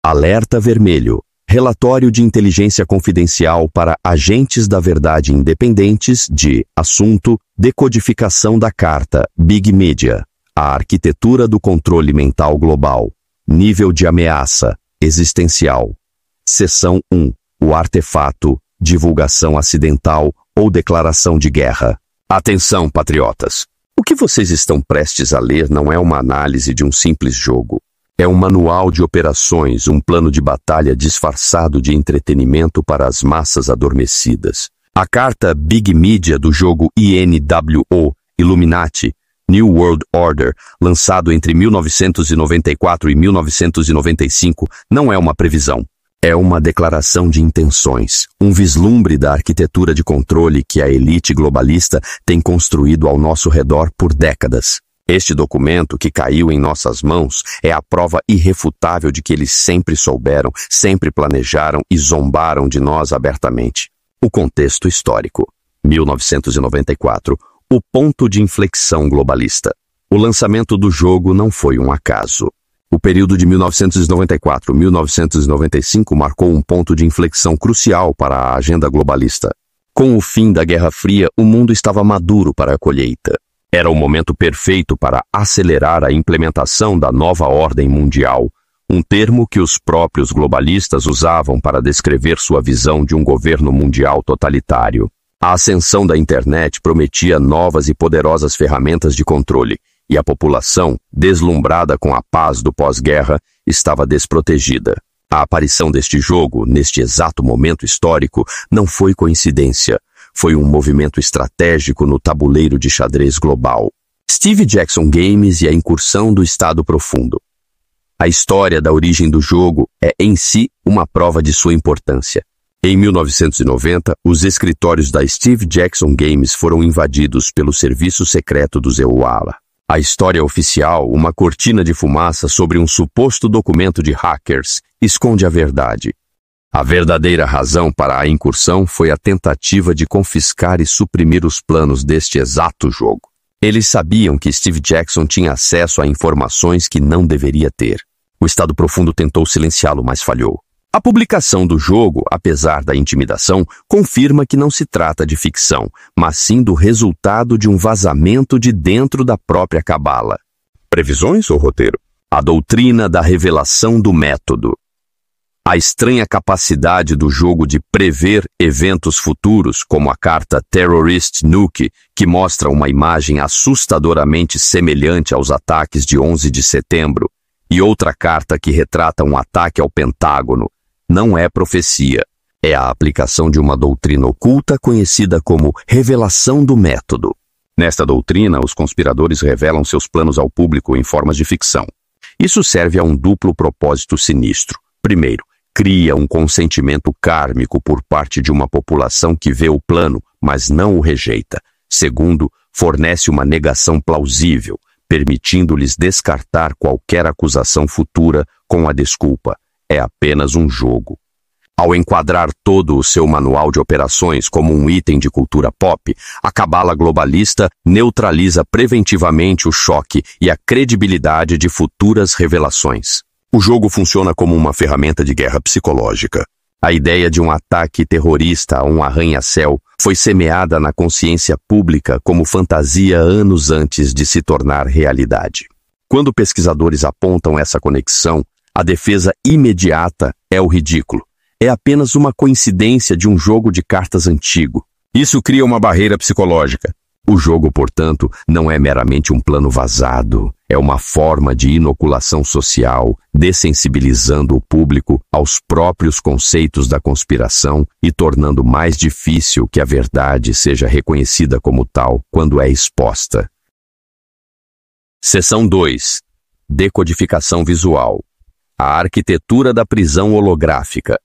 Alerta vermelho. Relatório de inteligência confidencial para agentes da verdade independentes de assunto decodificação da carta Big Media. A arquitetura do controle mental global. Nível de ameaça existencial. Seção 1. O artefato, divulgação acidental ou declaração de guerra. Atenção, patriotas! O que vocês estão prestes a ler não é uma análise de um simples jogo. É um manual de operações, um plano de batalha disfarçado de entretenimento para as massas adormecidas. A carta Big Media do jogo INWO, Illuminati, New World Order, lançado entre 1994 e 1995, não é uma previsão. É uma declaração de intenções, um vislumbre da arquitetura de controle que a elite globalista tem construído ao nosso redor por décadas. Este documento que caiu em nossas mãos é a prova irrefutável de que eles sempre souberam, sempre planejaram e zombaram de nós abertamente. O contexto histórico. 1994. O ponto de inflexão globalista. O lançamento do jogo não foi um acaso. O período de 1994-1995 marcou um ponto de inflexão crucial para a agenda globalista. Com o fim da Guerra Fria, o mundo estava maduro para a colheita. Era o momento perfeito para acelerar a implementação da nova ordem mundial, um termo que os próprios globalistas usavam para descrever sua visão de um governo mundial totalitário. A ascensão da internet prometia novas e poderosas ferramentas de controle, e a população, deslumbrada com a paz do pós-guerra, estava desprotegida. A aparição deste jogo, neste exato momento histórico, não foi coincidência. Foi um movimento estratégico no tabuleiro de xadrez global. Steve Jackson Games e a incursão do Estado Profundo. A história da origem do jogo é, em si, uma prova de sua importância. Em 1990, os escritórios da Steve Jackson Games foram invadidos pelo serviço secreto do EULA. A história oficial, uma cortina de fumaça sobre um suposto documento de hackers, esconde a verdade. A verdadeira razão para a incursão foi a tentativa de confiscar e suprimir os planos deste exato jogo. Eles sabiam que Steve Jackson tinha acesso a informações que não deveria ter. O Estado Profundo tentou silenciá-lo, mas falhou. A publicação do jogo, apesar da intimidação, confirma que não se trata de ficção, mas sim do resultado de um vazamento de dentro da própria cabala. Previsões ou roteiro? A doutrina da revelação do método. A estranha capacidade do jogo de prever eventos futuros, como a carta Terrorist Nuke, que mostra uma imagem assustadoramente semelhante aos ataques de 11 de setembro, e outra carta que retrata um ataque ao Pentágono, não é profecia. É a aplicação de uma doutrina oculta conhecida como revelação do método. Nesta doutrina, os conspiradores revelam seus planos ao público em formas de ficção. Isso serve a um duplo propósito sinistro. Primeiro, cria um consentimento kármico por parte de uma população que vê o plano, mas não o rejeita. Segundo, fornece uma negação plausível, permitindo-lhes descartar qualquer acusação futura com a desculpa: é apenas um jogo. Ao enquadrar todo o seu manual de operações como um item de cultura pop, a cabala globalista neutraliza preventivamente o choque e a credibilidade de futuras revelações. O jogo funciona como uma ferramenta de guerra psicológica. A ideia de um ataque terrorista a um arranha-céu foi semeada na consciência pública como fantasia anos antes de se tornar realidade. Quando pesquisadores apontam essa conexão, a defesa imediata é o ridículo. É apenas uma coincidência de um jogo de cartas antigo. Isso cria uma barreira psicológica. O jogo, portanto, não é meramente um plano vazado. É uma forma de inoculação social, dessensibilizando o público aos próprios conceitos da conspiração e tornando mais difícil que a verdade seja reconhecida como tal quando é exposta. Seção 2. Decodificação visual. A arquitetura da prisão holográfica.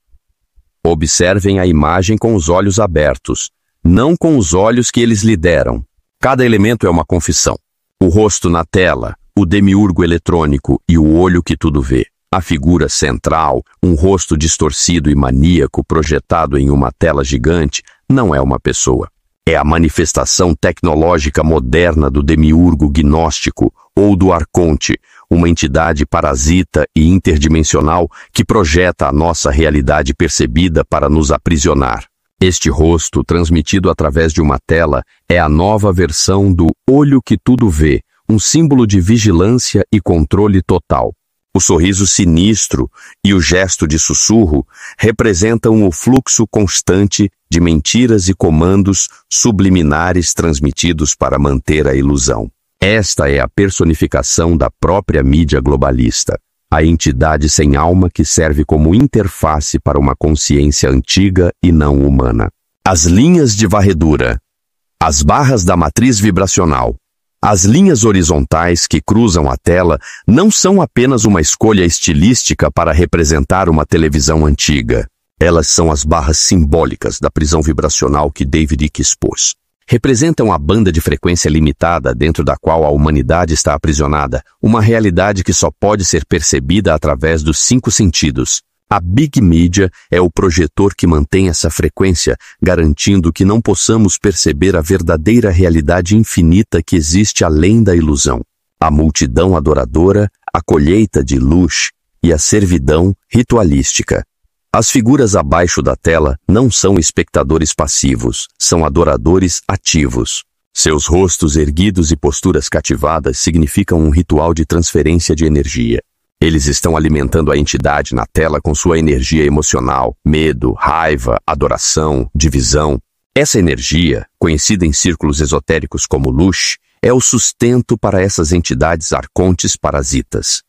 Observem a imagem com os olhos abertos, não com os olhos que eles lhe deram. Cada elemento é uma confissão. O rosto na tela, o demiurgo eletrônico e o olho que tudo vê. A figura central, um rosto distorcido e maníaco projetado em uma tela gigante, não é uma pessoa. É a manifestação tecnológica moderna do demiurgo gnóstico ou do arconte, uma entidade parasita e interdimensional que projeta a nossa realidade percebida para nos aprisionar. Este rosto, transmitido através de uma tela, é a nova versão do olho que tudo vê, um símbolo de vigilância e controle total. O sorriso sinistro e o gesto de sussurro representam o fluxo constante de mentiras e comandos subliminares transmitidos para manter a ilusão. Esta é a personificação da própria mídia globalista, a entidade sem alma que serve como interface para uma consciência antiga e não humana. As linhas de varredura, as barras da matriz vibracional, as linhas horizontais que cruzam a tela não são apenas uma escolha estilística para representar uma televisão antiga. Elas são as barras simbólicas da prisão vibracional que David Icke expôs. Representam a banda de frequência limitada dentro da qual a humanidade está aprisionada, uma realidade que só pode ser percebida através dos 5 sentidos. A Big Media é o projetor que mantém essa frequência, garantindo que não possamos perceber a verdadeira realidade infinita que existe além da ilusão. A multidão adoradora, a colheita de luz e a servidão ritualística. As figuras abaixo da tela não são espectadores passivos, são adoradores ativos. Seus rostos erguidos e posturas cativadas significam um ritual de transferência de energia. Eles estão alimentando a entidade na tela com sua energia emocional, medo, raiva, adoração, divisão. Essa energia, conhecida em círculos esotéricos como luz, é o sustento para essas entidades arcontes parasitas.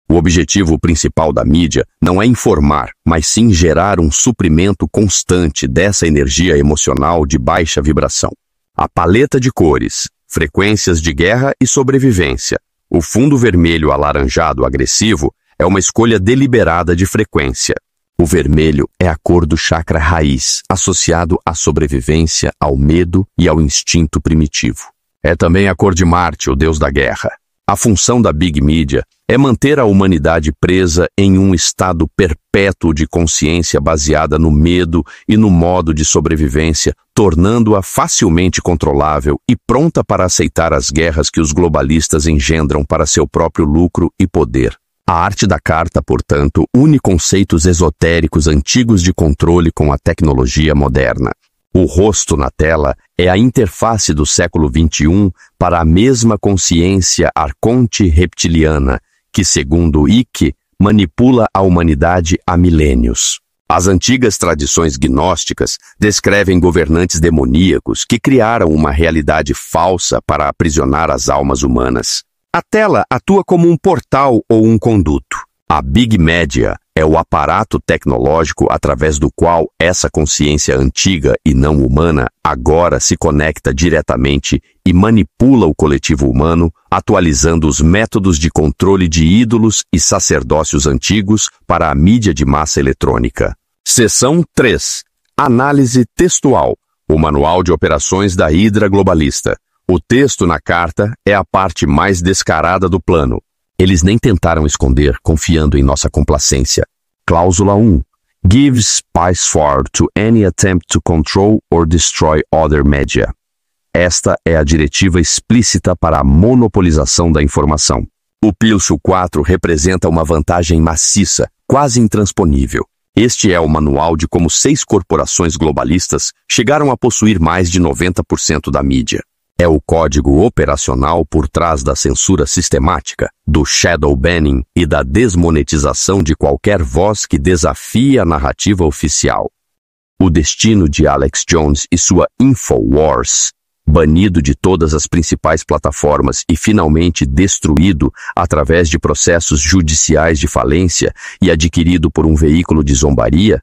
O objetivo principal da mídia não é informar, mas sim gerar um suprimento constante dessa energia emocional de baixa vibração. A paleta de cores, frequências de guerra e sobrevivência. O fundo vermelho alaranjado agressivo é uma escolha deliberada de frequência. O vermelho é a cor do chakra raiz, associado à sobrevivência, ao medo e ao instinto primitivo. É também a cor de Marte, o deus da guerra. A função da Big Media é manter a humanidade presa em um estado perpétuo de consciência baseada no medo e no modo de sobrevivência, tornando-a facilmente controlável e pronta para aceitar as guerras que os globalistas engendram para seu próprio lucro e poder. A arte da carta, portanto, une conceitos esotéricos antigos de controle com a tecnologia moderna. O rosto na tela é a interface do século XXI para a mesma consciência arconte reptiliana, que, segundo Icke, manipula a humanidade há milênios. As antigas tradições gnósticas descrevem governantes demoníacos que criaram uma realidade falsa para aprisionar as almas humanas. A tela atua como um portal ou um conduto. A Big Media é o aparato tecnológico através do qual essa consciência antiga e não humana agora se conecta diretamente e manipula o coletivo humano, atualizando os métodos de controle de ídolos e sacerdócios antigos para a mídia de massa eletrônica. Seção 3. Análise textual. O manual de operações da Hidra globalista. O texto na carta é a parte mais descarada do plano. Eles nem tentaram esconder, confiando em nossa complacência. Cláusula 1. Gives password to any attempt to control or destroy other media. Esta é a diretiva explícita para a monopolização da informação. O Pilcho 4 representa uma vantagem maciça, quase intransponível. Este é o manual de como 6 corporações globalistas chegaram a possuir mais de 90% da mídia. É o código operacional por trás da censura sistemática, do shadow banning e da desmonetização de qualquer voz que desafie a narrativa oficial. O destino de Alex Jones e sua InfoWars, banido de todas as principais plataformas e finalmente destruído através de processos judiciais de falência e adquirido por um veículo de zombaria,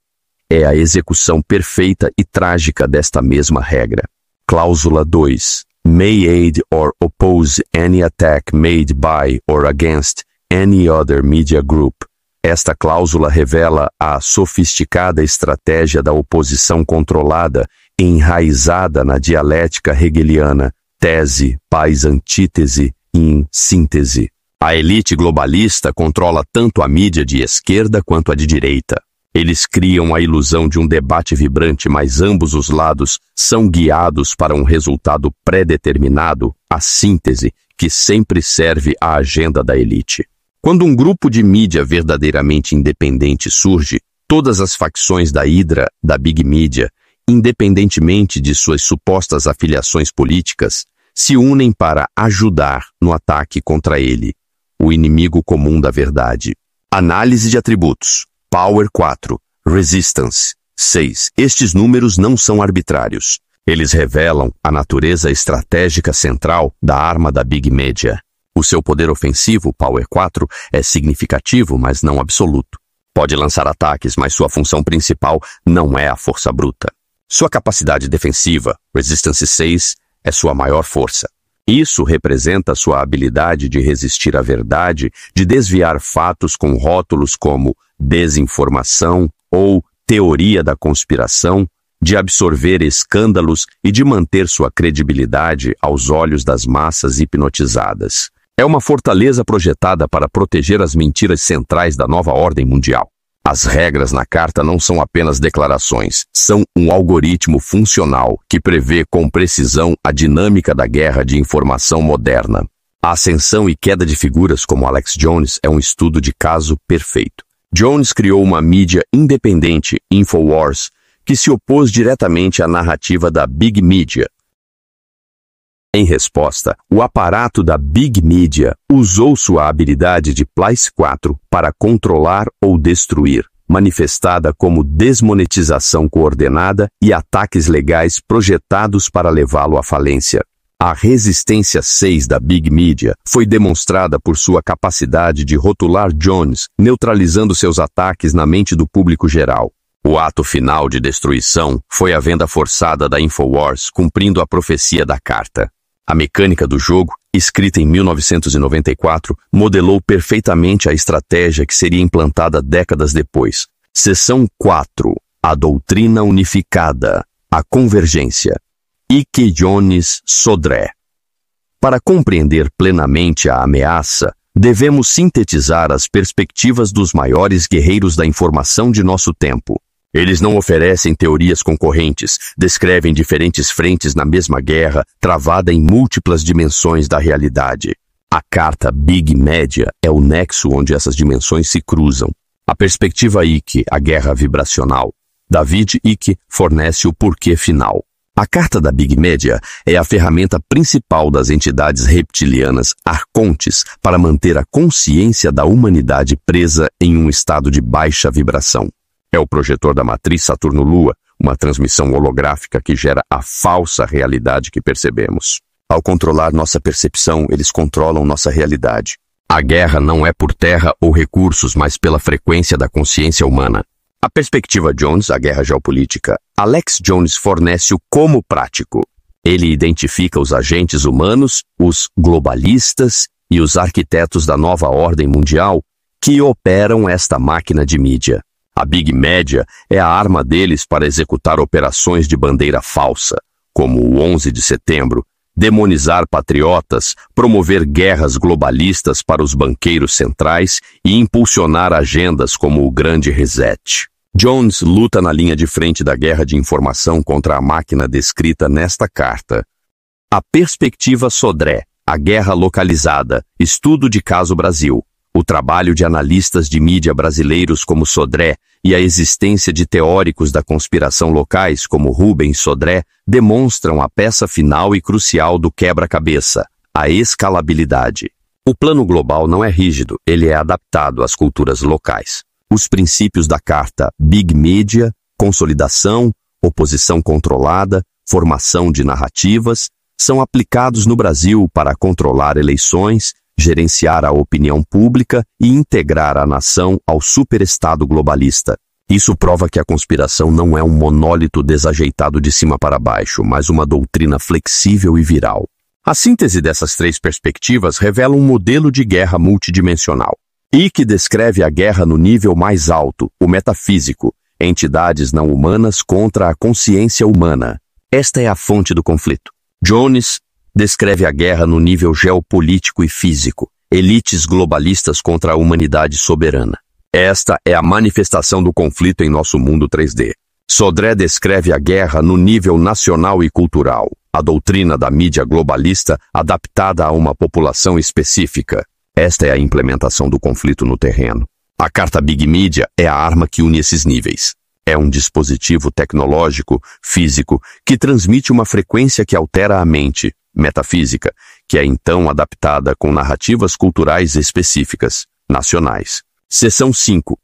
é a execução perfeita e trágica desta mesma regra. Cláusula 2. May aid or oppose any attack made by or against any other media group. Esta cláusula revela a sofisticada estratégia da oposição controlada, enraizada na dialética hegeliana, tese, pais, antítese, in, síntese. A elite globalista controla tanto a mídia de esquerda quanto a de direita. Eles criam a ilusão de um debate vibrante, mas ambos os lados são guiados para um resultado pré-determinado, a síntese, que sempre serve à agenda da elite. Quando um grupo de mídia verdadeiramente independente surge, todas as facções da Hydra, da Big Media, independentemente de suas supostas afiliações políticas, se unem para ajudar no ataque contra ele, o inimigo comum da verdade. Análise de atributos. Power 4. Resistance 6. Estes números não são arbitrários. Eles revelam a natureza estratégica central da arma da Big Media. O seu poder ofensivo, Power 4, é significativo, mas não absoluto. Pode lançar ataques, mas sua função principal não é a força bruta. Sua capacidade defensiva, Resistance 6, é sua maior força. Isso representa sua habilidade de resistir à verdade, de desviar fatos com rótulos como desinformação ou teoria da conspiração, de absorver escândalos e de manter sua credibilidade aos olhos das massas hipnotizadas. É uma fortaleza projetada para proteger as mentiras centrais da nova ordem mundial. As regras na carta não são apenas declarações, são um algoritmo funcional que prevê com precisão a dinâmica da guerra de informação moderna. A ascensão e queda de figuras como Alex Jones é um estudo de caso perfeito. Jones criou uma mídia independente, InfoWars, que se opôs diretamente à narrativa da Big Media. Em resposta, o aparato da Big Media usou sua habilidade de Place 4 para controlar ou destruir, manifestada como desmonetização coordenada e ataques legais projetados para levá-lo à falência. A resistência 6 da Big Media foi demonstrada por sua capacidade de rotular Jones, neutralizando seus ataques na mente do público geral. O ato final de destruição foi a venda forçada da InfoWars, cumprindo a profecia da carta. A mecânica do jogo, escrita em 1994, modelou perfeitamente a estratégia que seria implantada décadas depois. Seção 4. A doutrina unificada. A convergência. Ike Jones Sodré. Para compreender plenamente a ameaça, devemos sintetizar as perspectivas dos maiores guerreiros da informação de nosso tempo. Eles não oferecem teorias concorrentes, descrevem diferentes frentes na mesma guerra, travada em múltiplas dimensões da realidade. A carta Big Media é o nexo onde essas dimensões se cruzam. A perspectiva Ike, a guerra vibracional. David Icke fornece o porquê final. A carta da Big Media é a ferramenta principal das entidades reptilianas arcontes para manter a consciência da humanidade presa em um estado de baixa vibração. É o projetor da matriz Saturno-Lua, uma transmissão holográfica que gera a falsa realidade que percebemos. Ao controlar nossa percepção, eles controlam nossa realidade. A guerra não é por terra ou recursos, mas pela frequência da consciência humana. A perspectiva Jones, a guerra geopolítica. Alex Jones fornece o como prático. Ele identifica os agentes humanos, os globalistas e os arquitetos da nova ordem mundial que operam esta máquina de mídia. A Big Media é a arma deles para executar operações de bandeira falsa, como o 11 de setembro, demonizar patriotas, promover guerras globalistas para os banqueiros centrais e impulsionar agendas como o Grande Reset. Jones luta na linha de frente da guerra de informação contra a máquina descrita nesta carta. A perspectiva Sodré, a guerra localizada, estudo de caso Brasil. O trabalho de analistas de mídia brasileiros como Sodré e a existência de teóricos da conspiração locais como Rubens Sodré demonstram a peça final e crucial do quebra-cabeça, a escalabilidade. O plano global não é rígido, ele é adaptado às culturas locais. Os princípios da carta Big Media, consolidação, oposição controlada, formação de narrativas, são aplicados no Brasil para controlar eleições, gerenciar a opinião pública e integrar a nação ao superestado globalista. Isso prova que a conspiração não é um monólito desajeitado de cima para baixo, mas uma doutrina flexível e viral. A síntese dessas três perspectivas revela um modelo de guerra multidimensional. Icke descreve a guerra no nível mais alto, o metafísico, entidades não humanas contra a consciência humana. Esta é a fonte do conflito. Jones descreve a guerra no nível geopolítico e físico, elites globalistas contra a humanidade soberana. Esta é a manifestação do conflito em nosso mundo 3D. Sodré descreve a guerra no nível nacional e cultural, a doutrina da mídia globalista adaptada a uma população específica. Esta é a implementação do conflito no terreno. A carta Big Media é a arma que une esses níveis. É um dispositivo tecnológico, físico, que transmite uma frequência que altera a mente, metafísica, que é então adaptada com narrativas culturais específicas, nacionais. Seção 5.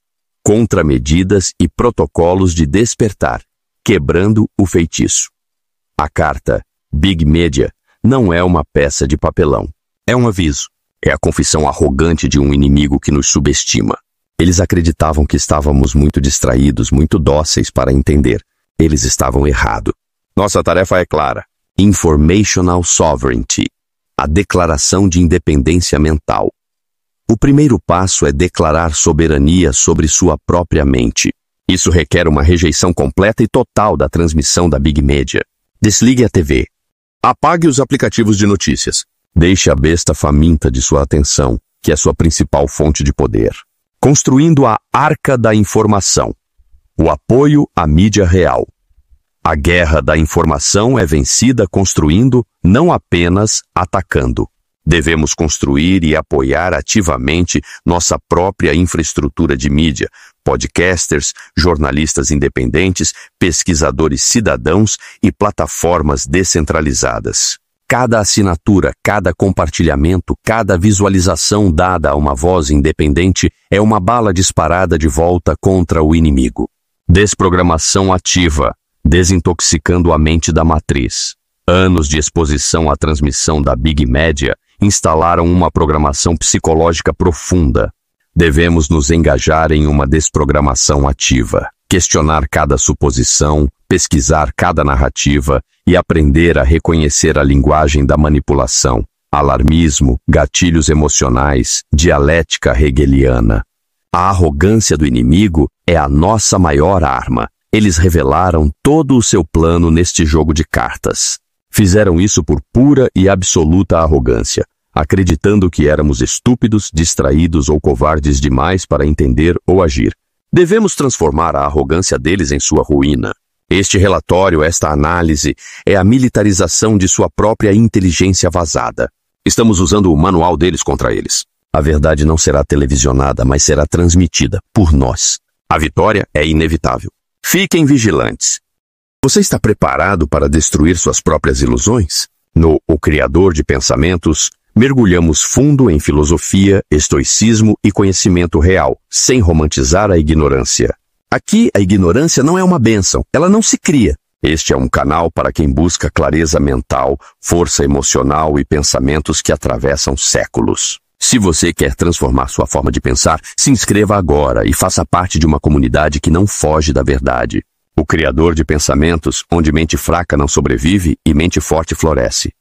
Contramedidas e protocolos de despertar, quebrando o feitiço. A carta Big Media não é uma peça de papelão. É um aviso. É a confissão arrogante de um inimigo que nos subestima. Eles acreditavam que estávamos muito distraídos, muito dóceis para entender. Eles estavam errados. Nossa tarefa é clara. Informational Sovereignty. A declaração de independência mental. O primeiro passo é declarar soberania sobre sua própria mente. Isso requer uma rejeição completa e total da transmissão da Big Media. Desligue a TV. Apague os aplicativos de notícias. Deixe a besta faminta de sua atenção, que é sua principal fonte de poder. Construindo a Arca da Informação. O apoio à mídia real. A guerra da informação é vencida construindo, não apenas atacando. Devemos construir e apoiar ativamente nossa própria infraestrutura de mídia, podcasters, jornalistas independentes, pesquisadores cidadãos e plataformas descentralizadas. Cada assinatura, cada compartilhamento, cada visualização dada a uma voz independente é uma bala disparada de volta contra o inimigo. Desprogramação ativa, desintoxicando a mente da matriz. Anos de exposição à transmissão da Big Media instalaram uma programação psicológica profunda. Devemos nos engajar em uma desprogramação ativa, questionar cada suposição, pesquisar cada narrativa e aprender a reconhecer a linguagem da manipulação, alarmismo, gatilhos emocionais, dialética hegeliana. A arrogância do inimigo é a nossa maior arma. Eles revelaram todo o seu plano neste jogo de cartas. Fizeram isso por pura e absoluta arrogância, acreditando que éramos estúpidos, distraídos ou covardes demais para entender ou agir. Devemos transformar a arrogância deles em sua ruína. Este relatório, esta análise, é a militarização de sua própria inteligência vazada. Estamos usando o manual deles contra eles. A verdade não será televisionada, mas será transmitida por nós. A vitória é inevitável. Fiquem vigilantes. Você está preparado para destruir suas próprias ilusões? No O Criador de Pensamentos, mergulhamos fundo em filosofia, estoicismo e conhecimento real, sem romantizar a ignorância. Aqui, a ignorância não é uma bênção, ela não se cria. Este é um canal para quem busca clareza mental, força emocional e pensamentos que atravessam séculos. Se você quer transformar sua forma de pensar, se inscreva agora e faça parte de uma comunidade que não foge da verdade. O Criador de Pensamentos, onde mente fraca não sobrevive e mente forte floresce.